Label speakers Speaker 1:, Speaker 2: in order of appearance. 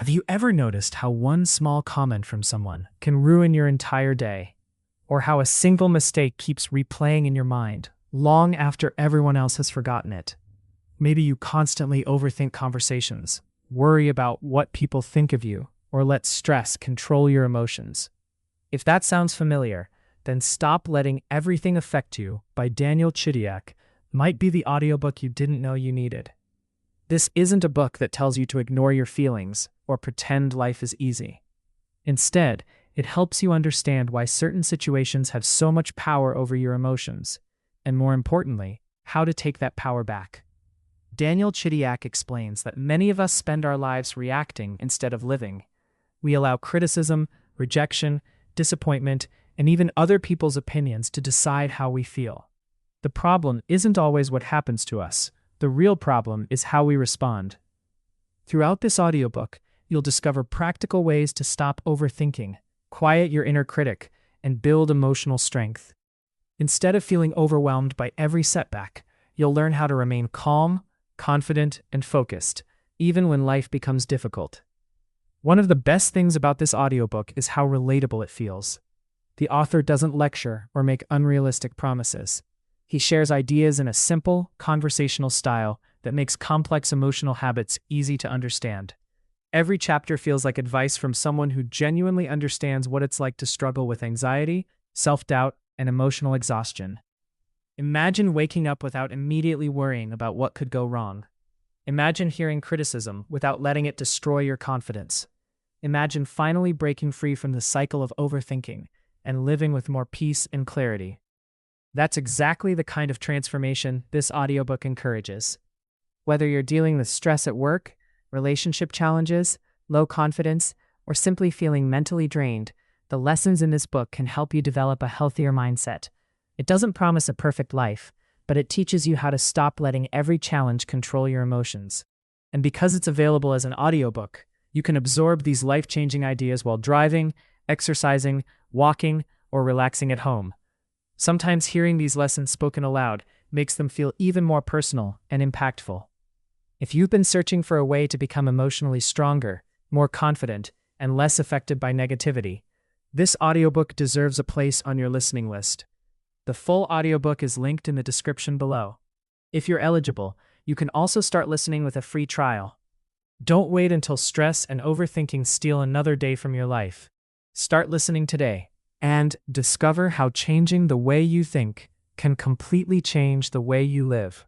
Speaker 1: Have you ever noticed how one small comment from someone can ruin your entire day? Or how a single mistake keeps replaying in your mind long after everyone else has forgotten it? Maybe you constantly overthink conversations, worry about what people think of you, or let stress control your emotions. If that sounds familiar, then Stop Letting Everything Affect You by Daniel Chidiac might be the audiobook you didn't know you needed. This isn't a book that tells you to ignore your feelings or pretend life is easy. Instead, it helps you understand why certain situations have so much power over your emotions, and more importantly, how to take that power back. Daniel Chidiac explains that many of us spend our lives reacting instead of living. We allow criticism, rejection, disappointment, and even other people's opinions to decide how we feel. The problem isn't always what happens to us. The real problem is how we respond. Throughout this audiobook, you'll discover practical ways to stop overthinking, quiet your inner critic, and build emotional strength. Instead of feeling overwhelmed by every setback, you'll learn how to remain calm, confident, and focused, even when life becomes difficult. One of the best things about this audiobook is how relatable it feels. The author doesn't lecture or make unrealistic promises. He shares ideas in a simple, conversational style that makes complex emotional habits easy to understand. Every chapter feels like advice from someone who genuinely understands what it's like to struggle with anxiety, self-doubt, and emotional exhaustion. Imagine waking up without immediately worrying about what could go wrong. Imagine hearing criticism without letting it destroy your confidence. Imagine finally breaking free from the cycle of overthinking and living with more peace and clarity. That's exactly the kind of transformation this audiobook encourages. Whether you're dealing with stress at work, relationship challenges, low confidence, or simply feeling mentally drained, the lessons in this book can help you develop a healthier mindset. It doesn't promise a perfect life, but it teaches you how to stop letting every challenge control your emotions. And because it's available as an audiobook, you can absorb these life-changing ideas while driving, exercising, walking, or relaxing at home. Sometimes hearing these lessons spoken aloud makes them feel even more personal and impactful. If you've been searching for a way to become emotionally stronger, more confident, and less affected by negativity, this audiobook deserves a place on your listening list. The full audiobook is linked in the description below. If you're eligible, you can also start listening with a free trial. Don't wait until stress and overthinking steal another day from your life. Start listening today and discover how changing the way you think can completely change the way you live.